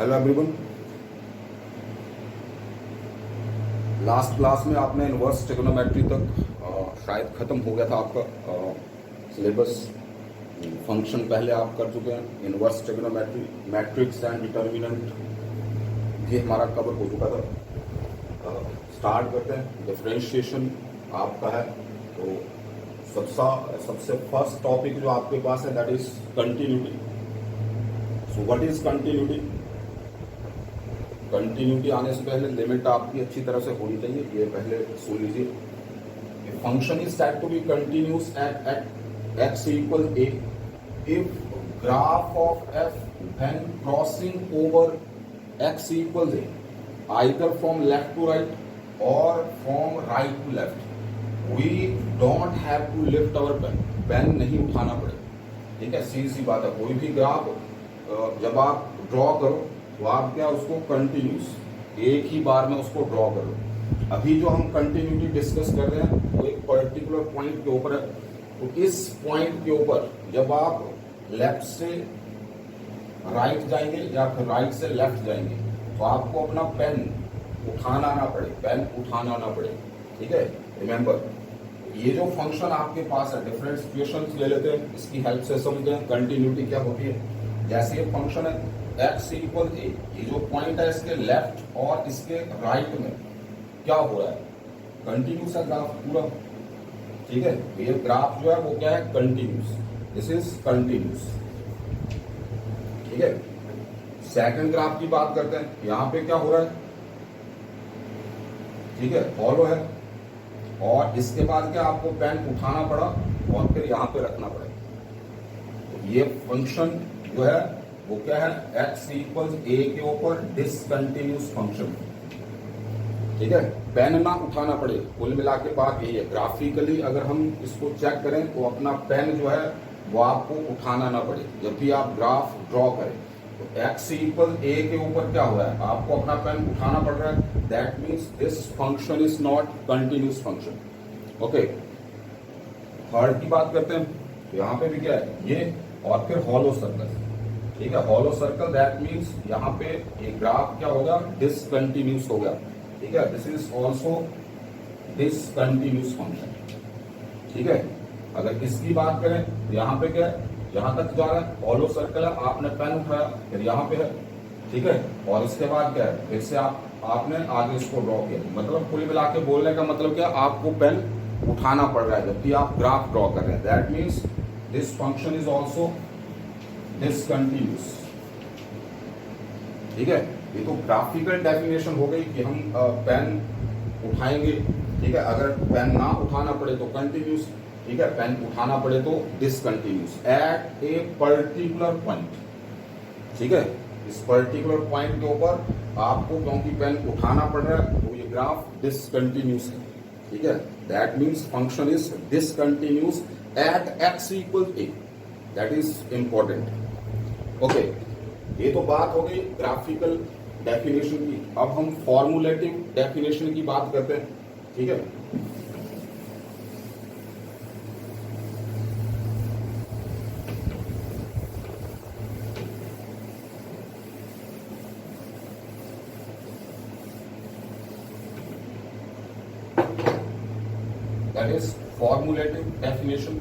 Hello everyone. Last class में आपने inverse trigonometry तक शायद ख़त्म हो गया था आपका सिलेबस। फंक्शन पहले आप कर चुके हैं, inverse trigonometry, matrix and determinant ये हमारा कवर हो चुका था। स्टार्ट करते हैं। डिफरेंशिएशन आपका है तो सबसे फर्स्ट टॉपिक जो आपके पास है that is continuity. So what is continuity? Continuity आने से पहले लिमिट आपकी अच्छी तरह से होनी चाहिए, ये पहले सुन लीजिए। Function is said to be continuous at x equal a if graph of f when crossing over x equals a either from left to right or from right to left we don't have to lift our pen नहीं उठाना पड़े। ठीक है, सीधी सी बात है। कोई भी graph जब आप ड्रॉ करो तो आप क्या उसको कंटिन्यूस एक ही बार में उसको ड्रॉ करो। अभी जो हम कंटिन्यूटी डिस्कस कर रहे हैं वो एक पर्टिकुलर पॉइंट के ऊपर है। तो इस पॉइंट के ऊपर जब आप लेफ्ट से राइट जाएंगे या फिर राइट से लेफ्ट जाएंगे तो आपको अपना पेन उठाना ना पड़े। ठीक है, रिमेंबर ये जो फंक्शन आपके पास है, डिफरेंट सिचुएशंस ले लेते हैं, इसकी हेल्प से समझते हैं कंटिन्यूटी क्या होती है। जैसे ये फंक्शन है x इक्वल a, ये जो पॉइंट है इसके लेफ्ट और इसके राइट में क्या हो रहा है? कंटिन्यूस है ग्राफ पूरा। ठीक है, ये ग्राफ जो है वो क्या है? कंटिन्यूस। This is continuous. ठीक है, सेकंड ग्राफ की बात करते हैं। यहां पे क्या हो रहा है? ठीक है, फॉलो है और इसके बाद क्या आपको पेन उठाना पड़ा और फिर यहां पे रखना पड़ा। तो ये फंक्शन जो है वो क्या है? x इक्वल a के ऊपर डिसकंटिन्यूस फंक्शन। ठीक है, पेन ना उठाना पड़े, कुल मिला के बात यही है। ग्राफिकली अगर हम इसको चेक करें तो अपना पेन जो है वो आपको उठाना ना पड़े जब भी आप ग्राफ ड्रॉ करें। तो x इक्वल a के ऊपर क्या हो रहा है? आपको अपना पेन उठाना पड़ रहा है। That means this function is not continuous function. Okay, third की बात करते हैं। यहाँ पे भी क्या है? ये और फिर हॉलो सर्कल। ठीक है, हॉलो सर्कल दैट मीन्स यहाँ पे ये ग्राफ क्या होगा? डिसकंटिन्यूस हो गया। ठीक है, this is also discontinuous function. ठीक है, अगर इसकी बात करें तो यहाँ पे क्या है? यहाँ तक जा रहा है, हॉलो सर्कल है, आपने पेन उठाया, फिर यहाँ पे है। ठीक है, और इसके बाद क्या है? फिर से आपने आगे इसको ड्रॉ किया। मतलब कुल मिला के बोलने का मतलब क्या? आपको पेन उठाना पड़ रहा है जब भी आप ग्राफ ड्रॉ कर रहे हैं। That means this function is also discontinuous. ठीक है, ये तो ग्राफिकल डेफिनेशन हो गई कि हम पेन उठाएंगे। ठीक है, अगर पेन ना उठाना पड़े तो कंटिन्यूस। ठीक है, पेन उठाना पड़े तो discontinuous at a particular point. ठीक है, इस पर्टिकुलर पॉइंट के ऊपर आपको क्योंकि पेन उठाना पड़ रहा है तो ये ग्राफ डिसकंटिन्यूस है। ठीक है, that means function is discontinuous at x equal a। That is important. Okay, ये तो बात हो गई ग्राफिकल डेफिनेशन की। अब हम फॉर्मूलेटिव डेफिनेशन की बात करते हैं। ठीक है, दैट इज फॉर्मूलेटिव डेफिनेशन।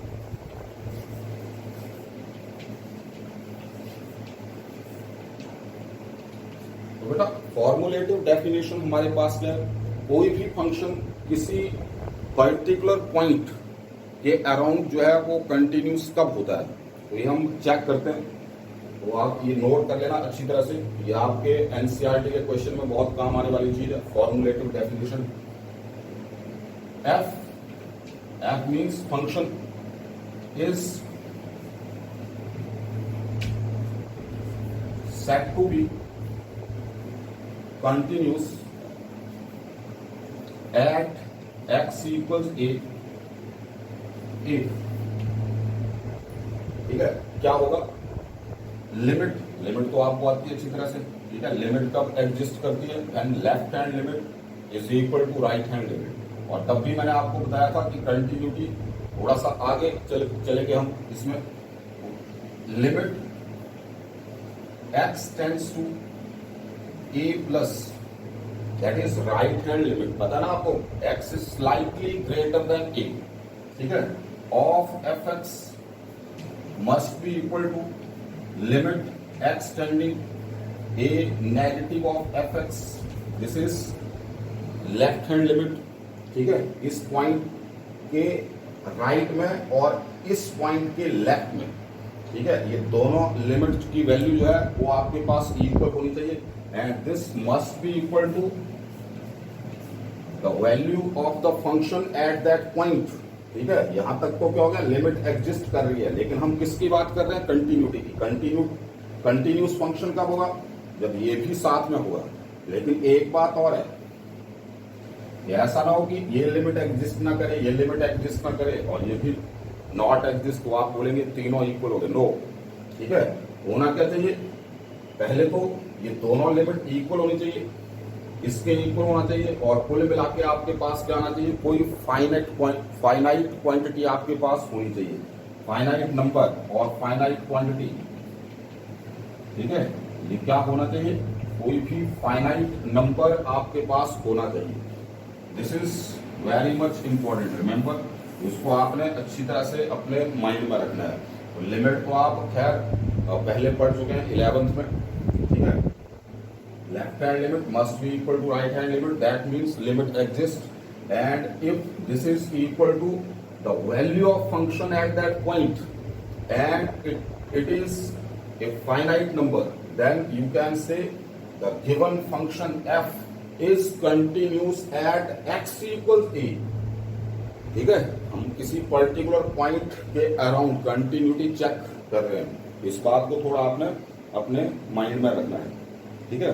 बेटा फॉर्मूलेटिव डेफिनेशन हमारे पास क्या है? कोई भी फंक्शन किसी पर्टिकुलर पॉइंट के अराउंड जो है वो कंटिन्यूस कब होता है, तो ये हम चेक करते हैं। तो आप ये नोट कर लेना अच्छी तरह से, ये आपके एनसीईआरटी के क्वेश्चन में बहुत काम आने वाली चीज है। Formulative definition f means function is set to be continuous at x equals a if। ठीक है, क्या होगा? लिमिट तो आपको आती है अच्छी तरह से। ठीक है, लिमिट कब एग्जिस्ट करती है? When left hand limit is equal to right hand limit. और तब भी मैंने आपको बताया था कि कंटिन्यूटी थोड़ा सा आगे चलेंगे हम इसमें। Limit x tends to a plus, that is right hand limit, पता ना आपको, x is slightly greater than a, ठीक है, of f x must be equal to limit x tending a negative of f x, this is left hand limit, ठीक है, इस point के right में और इस पॉइंट के लेफ्ट में, ठीक है, ये दोनों लिमिट की वैल्यू जो है वो आपके पास इक्वल होनी चाहिए, and this must be equal to the value of the function at that point, ठीक है। यहां तक तो क्या हो गया, लिमिट एग्जिस्ट कर रही है, लेकिन हम किसकी बात कर रहे हैं, कंटिन्यूटी की। कंटिन्यूस फंक्शन कब होगा, जब ये भी साथ में होगा। लेकिन एक बात और है, ऐसा ना हो कि ये लिमिट एग्जिस्ट ना करे, ये लिमिट एग्जिस्ट ना करे और ये भी नॉट एग्जिस्ट, तो आप बोलेंगे तीनों इक्वल हो गए, नो, ठीक है। होना क्या चाहिए, पहले तो ये दोनों लिमिट इक्वल होनी चाहिए, इसके इक्वल होना चाहिए, और कुल मिला के आपके पास क्या आना चाहिए, कोई फाइनाइट क्वांटिटी आपके पास होनी चाहिए, फाइनाइट नंबर और फाइनाइट क्वांटिटी, ठीक है। ये क्या होना चाहिए, कोई भी फाइनाइट नंबर आपके पास होना चाहिए। This is very much important, remember, उसको आपने अच्छी तरह से अपने माइंड में रखना है। तो लिमिट तो आप खैर पहले पढ़ चुके हैं 11th में, ठीक है। Left hand limit must be equal to right hand limit, that means limit exist, and if this is equal to the value of function at that point and it is a finite number, then you can say the given function f is continuous at x equals a, ठीक है। हम किसी particular point के around continuity check कर रहे हैं, इस बात को थोड़ा आपने अपने माइंड में रखना है, ठीक है।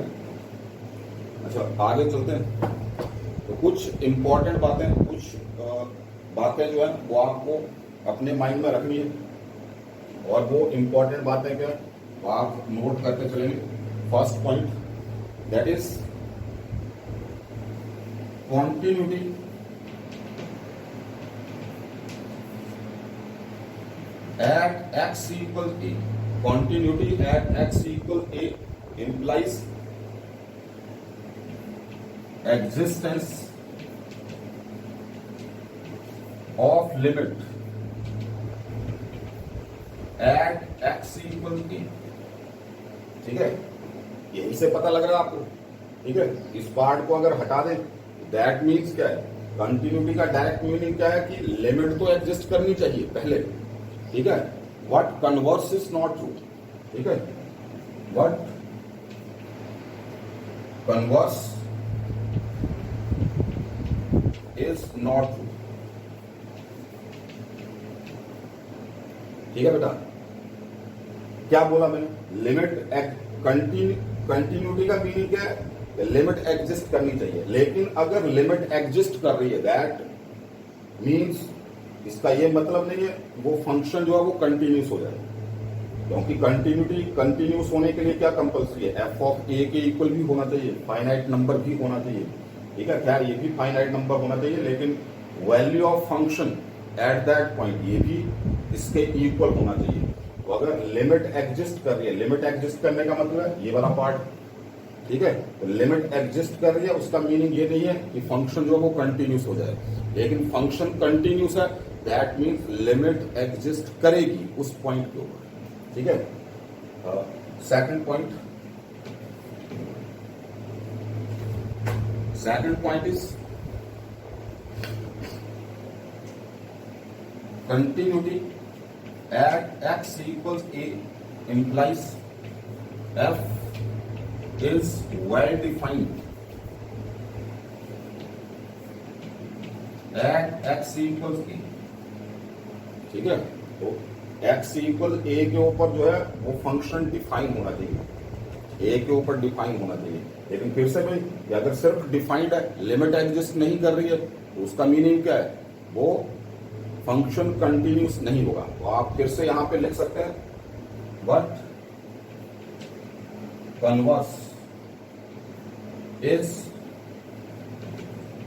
अच्छा, आगे चलते हैं। तो कुछ इंपॉर्टेंट बातें, कुछ बातें जो है वो आपको अपने माइंड में रखनी है, और वो इंपॉर्टेंट बातें क्या है आप नोट करते चलेंगे। First point, that is continuity at x equal a. Continuity at x equal a implies existence of limit at x equal a, ठीक है। यही से पता लग रहा है आपको, ठीक है। इस पार्ट को अगर हटा दें, दैट मीन्स क्या है, कंटिन्यूटी का डायरेक्ट मीनिंग क्या है कि लिमिट तो एग्जिस्ट करनी चाहिए पहले, ठीक है। What converse is not true, ठीक है। What converse is not true, ठीक है बेटा। क्या बोला मैंने, लिमिट कंटिन्यूटी का मीनिंग क्या है, लिमिट एग्जिस्ट करनी चाहिए, लेकिन अगर लिमिट एग्जिस्ट कर रही है दैट मीन्स इसका ये मतलब नहीं है वो फंक्शन जो है वो कंटिन्यूस हो जाए, क्योंकि कंटिन्यूटी कंटिन्यूस होने के लिए क्या कंपल्सरी है, एफ ऑफ ए के इक्वल भी होना चाहिए, फाइनाइट नंबर भी होना चाहिए, ठीक है। खैर ये भी फाइनाइट नंबर होना चाहिए, लेकिन value of function at that point ये भी इसके इक्वल होना चाहिए। तो अगर लिमिट एग्जिस्ट कर रही है, लिमिट एग्जिस्ट करने का मतलब है ये वाला पार्ट, ठीक है। तो लिमिट एग्जिस्ट कर रही है उसका मीनिंग ये नहीं है कि फंक्शन जो है वो कंटिन्यूस हो जाए, लेकिन फंक्शन कंटिन्यूस है दैट मीन्स लिमिट एग्जिस्ट करेगी उस पॉइंट के ऊपर, ठीक है। Second point is continuity at x equals a implies f is well defined at x equals a, ठीक है। तो x equal a के ऊपर जो है वो फंक्शन डिफाइन होना चाहिए, a के ऊपर डिफाइन होना चाहिए। लेकिन फिर से भाई अगर सिर्फ डिफाइंड है, लिमिट एग्जिस्ट नहीं कर रही है, तो उसका मीनिंग क्या है, वो फंक्शन कंटिन्यूस नहीं होगा। तो आप फिर से यहां पे लिख सकते हैं, but converse is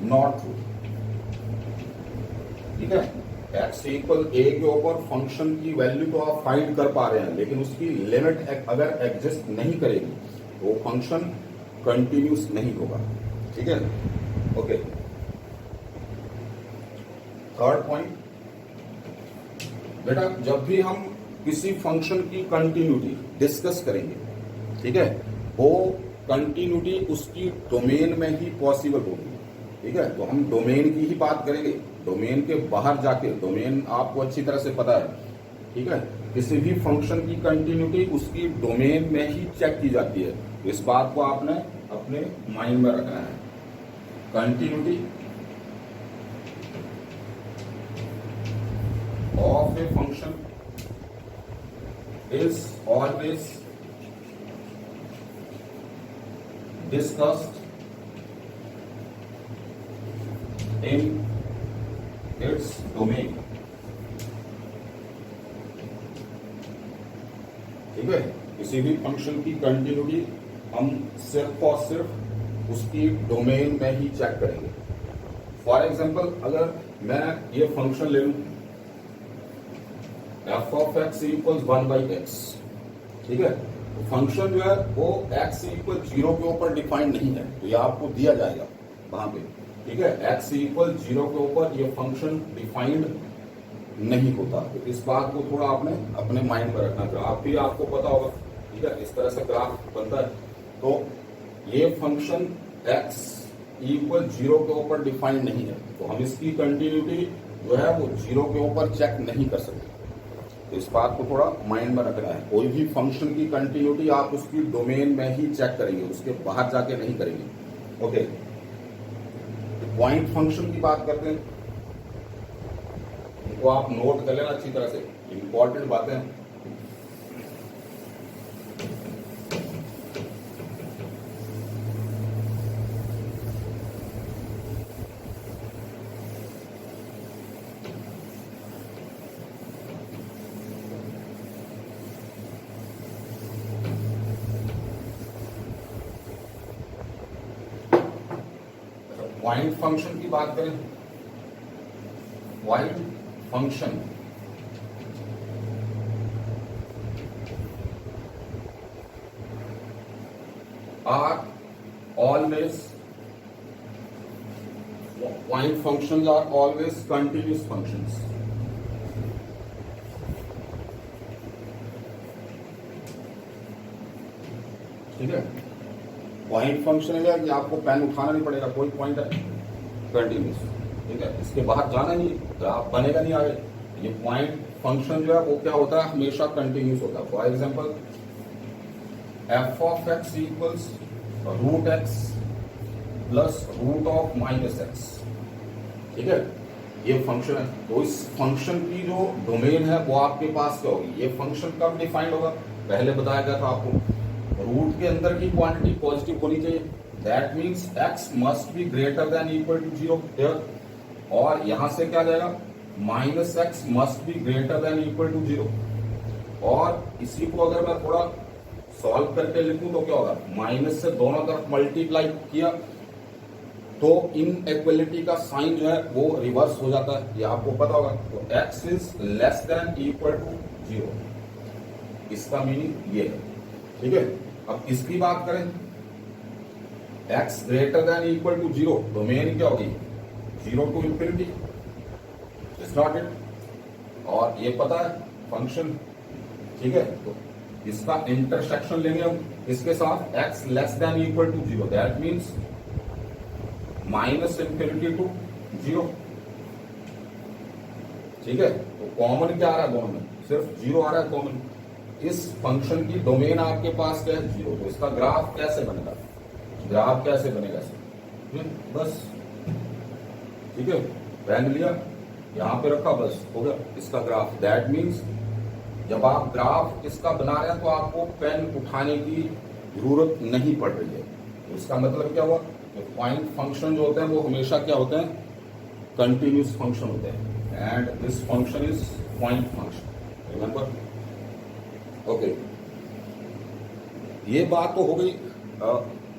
not true, ठीक है। एक्स इक्वल ए के ऊपर फंक्शन की वैल्यू तो आप फाइंड कर पा रहे हैं, लेकिन उसकी लिमिट अगर एग्जिस्ट नहीं करेगी तो फंक्शन कंटिन्यूस नहीं होगा। ठीक है, ओके। थर्ड पॉइंट, बेटा जब भी हम किसी फंक्शन की कंटिन्यूटी डिस्कस करेंगे, ठीक है, वो कंटिन्यूटी उसकी डोमेन में ही पॉसिबल होगी। ठीक है, तो हम डोमेन की ही बात करेंगे। डोमेन के बाहर जाके, डोमेन आपको अच्छी तरह से पता है, ठीक है, किसी भी फंक्शन की कंटिन्यूटी उसकी डोमेन में ही चेक की जाती है। इस बात को आपने अपने माइंड में रखना है। Continuity of a function is always discussed in its domain. ठीक है, किसी भी फंक्शन की कंटिन्यूटी हम सिर्फ और सिर्फ उसकी डोमेन में ही चेक करेंगे। फॉर एग्जाम्पल, अगर मैं ये फंक्शन ले लूं F of x equals 1/x, ठीक है, तो फंक्शन जो है वो x इक्वल 0 के ऊपर डिफाइंड नहीं है, तो ये आपको दिया जाएगा वहां पे। ठीक है, x इक्वल 0 के ऊपर ये फंक्शन डिफाइंड नहीं होता। तो इस बात को थोड़ा आपने अपने माइंड में रखना। ग्राफ भी आपको पता होगा, ठीक है, इस तरह से ग्राफ बनता है। तो ये फंक्शन x इक्वल 0 के ऊपर डिफाइंड नहीं है, तो हम इसकी कंटिन्यूटी जो है वो 0 के ऊपर चेक नहीं कर सकते। तो इस बात को थोड़ा माइंड में रखना है। कोई भी फंक्शन की कंटिन्यूटी आप उसकी डोमेन में ही चेक करेंगे, उसके बाहर जाके नहीं करेंगे। ओके, पॉइंट फंक्शन की बात करते हैं, इनको आप नोट कर लेना अच्छी तरह से, इंपॉर्टेंट बातें हैं। पॉइंट फंक्शन की बात करें, point function are always, point functions are always continuous functions. ठीक है, पॉइंट फंक्शन है कि आपको पेन उठाना नहीं पड़ेगा, कोई पॉइंट है कंटिन्यूस। ठीक है, इसके बाहर जाना नहीं, ग्राफ बनेगा नहीं आगे। ये पॉइंट फंक्शन जो है वो क्या होता है, हमेशा कंटिन्यूस होता है। For example, f of x equals root x plus root of minus x. ठीक है, ये फंक्शन है, तो इस फंक्शन की जो डोमेन है वो आपके पास क्या होगी। ये फंक्शन कब डिफाइंड होगा, पहले बताया गया था आपको, रूट के अंदर की क्वांटिटी पॉजिटिव होनी चाहिए। That means x must be greater than equal to 0। और यहां से क्या जाएगा, minus x must be greater than equal to 0। और इसी को अगर मैं थोड़ा सॉल्व करके लिखूं तो क्या होगा, माइनस से दोनों तरफ मल्टीप्लाई किया तो इन इक्वलिटी का साइन जो है वो रिवर्स हो जाता है, ये आपको पता होगा। तो x is less than equal to 0, इसका मीनिंग ये है। ठीक है, अब इसकी बात करें, x greater than equal to 0, domain क्या होगी 0 to infinity, it's not it. और ये पता है फंक्शन, ठीक है, तो इसका इंटरसेक्शन लेंगे हम इसके साथ, x less than equal to 0, that means minus infinity to 0। ठीक है, तो कॉमन क्या आ रहा है दोनों में, सिर्फ 0 आ रहा है कॉमन। इस फंक्शन की डोमेन आपके पास क्या है 0, तो इसका ग्राफ कैसे बनेगा, ग्राफ कैसे बनेगा बस। ठीक है, पेन लिया, यहां पे रखा, बस हो गया इसका ग्राफ। दैट मीन्स जब आप ग्राफ इसका बना रहे हैं तो आपको पेन उठाने की जरूरत नहीं पड़ रही है। तो इसका मतलब क्या हुआ, पॉइंट फंक्शन जो होते हैं वो हमेशा क्या होते हैं, कंटिन्यूस फंक्शन होते हैं। And this function is point function, remember. Okay, ये बात तो हो गई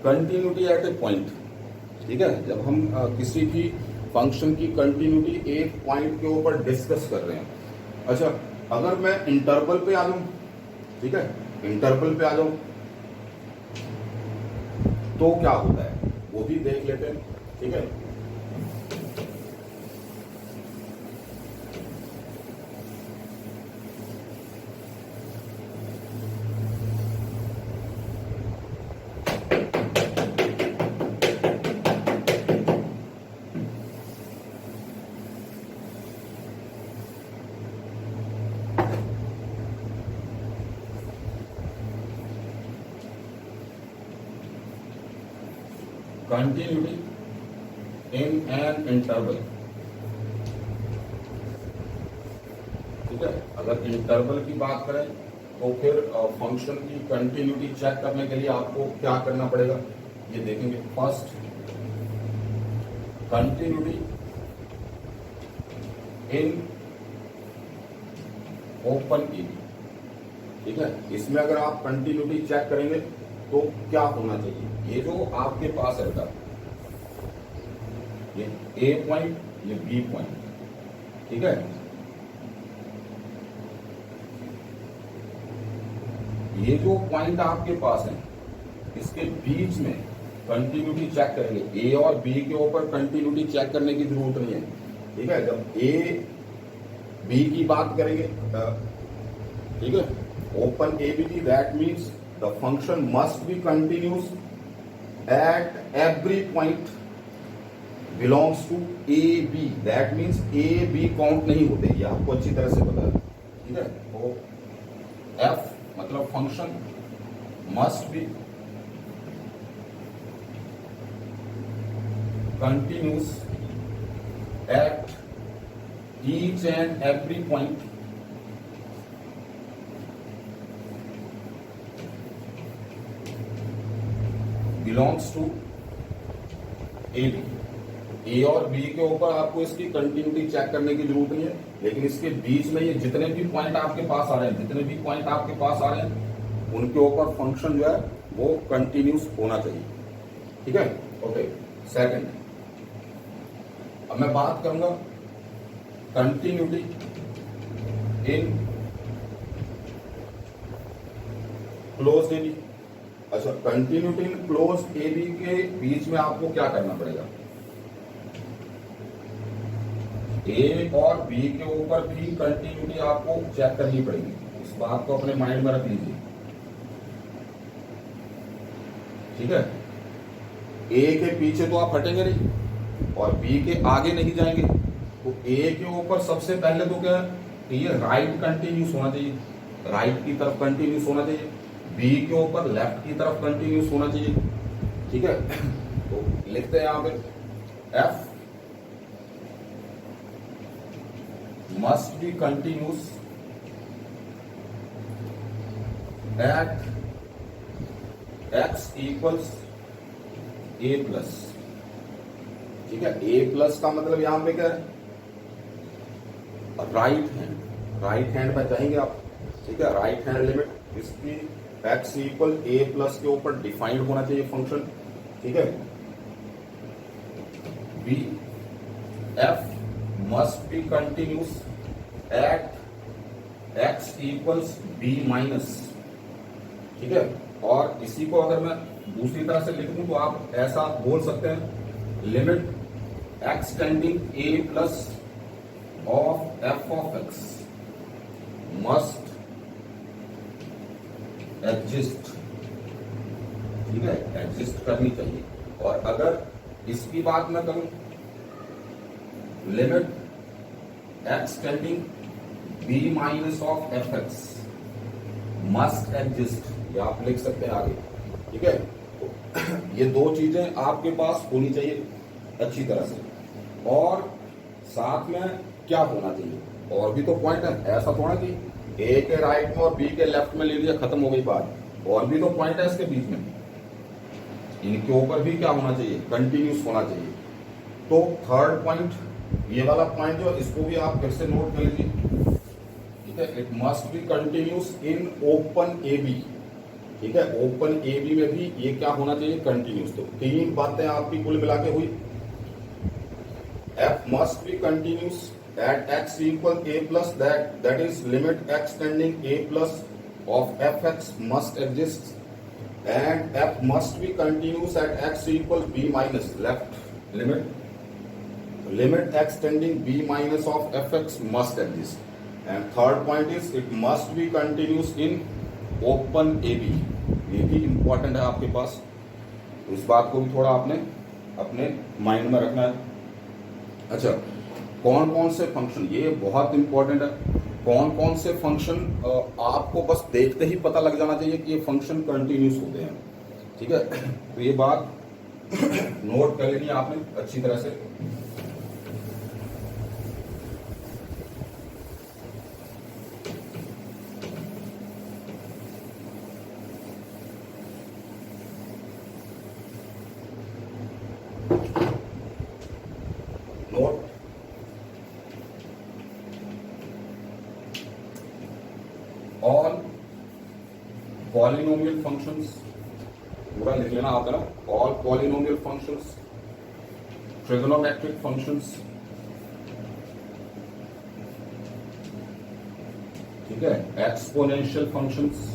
कंटिन्यूटी एट ए पॉइंट। ठीक है, जब हम किसी भी फंक्शन की कंटिन्यूटी एक पॉइंट के ऊपर डिस्कस कर रहे हैं। अच्छा, अगर मैं इंटरवल पे आ जाऊं, ठीक है, इंटरवल पे आ जाऊं, तो क्या होता है वो भी देख लेते हैं, ठीक है। कंटिन्यूटी इन एन इंटरवल, ठीक है। अगर इंटरवल की बात करें तो फिर फंक्शन की कंटिन्यूटी चेक करने के लिए आपको क्या करना पड़ेगा ये देखेंगे। फर्स्ट, कंटिन्यूटी इन ओपन ए, ठीक है। इसमें अगर आप कंटिन्यूटी चेक करेंगे तो क्या होना चाहिए, ये जो आपके पास है ये ए पॉइंट, ये बी पॉइंट, ठीक है। ये जो पॉइंट आपके पास है इसके बीच में कंटिन्यूटी चेक करेंगे। ए और बी के ऊपर कंटिन्यूटी चेक करने की जरूरत नहीं है, ठीक है। जब ए बी की बात करेंगे, ठीक है, ओपन ए बी की, that means the function must be continuous at every point belongs to a b. That means a b count नहीं होते, ये आपको अच्छी तरह से पता है, ठीक है। तो एफ मतलब function must be continuous at each and every point belongs to a b. A और बी के ऊपर आपको इसकी कंटिन्यूटी चेक करने की जरूरत नहीं है, लेकिन इसके बीच में ये जितने भी पॉइंट आपके पास आ रहे हैं, जितने भी पॉइंट आपके पास आ रहे हैं उनके ऊपर फंक्शन जो है वो कंटिन्यूस होना चाहिए, ठीक है। ओके, सेकंड, अब मैं बात करूंगा continuity in closed a b. अच्छा, continuity in closed a b के बीच में आपको क्या करना पड़ेगा, ए और बी के ऊपर भी कंटिन्यूटी आपको चेक करनी पड़ेगी, इस बात को अपने माइंड में रख लीजिए, ठीक है। ए के पीछे तो आप हटेंगे नहीं और बी के आगे नहीं जाएंगे, तो ए के ऊपर सबसे पहले तो क्या है कि ये राइट कंटिन्यूस होना चाहिए, राइट की तरफ कंटिन्यूस होना चाहिए। बी के ऊपर लेफ्ट की तरफ कंटिन्यूस होना चाहिए, ठीक है। तो लिखते हैं यहां पे F must be continuous at x equals a plus, ठीक है। a प्लस का मतलब यहां पे क्या है, राइट हैंड, राइट हैंड पे जाएंगे आप, ठीक है। राइट हैंड लिमिट इसकी x इक्वल a प्लस के ऊपर डिफाइंड होना चाहिए फंक्शन, ठीक है। b f must be continuous at x equals b minus, ठीक है। और इसी को अगर मैं दूसरी तरह से लिख दूं तो आप ऐसा बोल सकते हैं, limit x tending a plus of f of x must exist, ठीक है, एग्जिस्ट करनी चाहिए। और अगर इसकी बात मैं करूं, limit x tending b minus of f x must exist, ये आप लिख सकते हैं आगे, ठीक है। तो ये दो चीजें आपके पास होनी चाहिए अच्छी तरह से। और साथ में क्या होना चाहिए, और भी तो पॉइंट है, ऐसा थोड़ा कि ए के राइट में और बी के लेफ्ट में ले लिया खत्म हो गई बात, और भी तो पॉइंट है इसके बीच में, इनके ऊपर भी क्या होना चाहिए, कंटिन्यूस होना चाहिए। तो थर्ड पॉइंट, ये वाला पॉइंट जो, इसको भी आप फिर से नोट कर लीजिए, ठीक है। It must be continuous in open a b, ठीक है। ओपन ए बी में भी ये क्या होना चाहिए, कंटिन्यूस। तो तीन बातें आपकी कुल मिला के हुई, F must be continuous at x equal a plus, that is limit x tending a plus of fx must exist and f must be continuous at x equals b minus left limit x tending b minus of fx must exist. And third point is it must be continuous in open AB. ये भी important है आपके पास, तो इस बात को भी थोड़ा आपने अपने माइंड में रखना है. अच्छा, कौन कौन से फंक्शन, ये बहुत इंपॉर्टेंट है, कौन कौन से फंक्शन आपको बस देखते ही पता लग जाना चाहिए कि ये फंक्शन कंटिन्यूस होते हैं. ठीक है, तो ये बात नोट कर लेनी है आपने अच्छी तरह से. नोट ऑल पॉलिनोमियल फंक्शंस, पूरा लिख लेना आपका ना, all polynomial functions, trigonometric functions, ठीक है, एक्सपोनेंशियल फंक्शंस,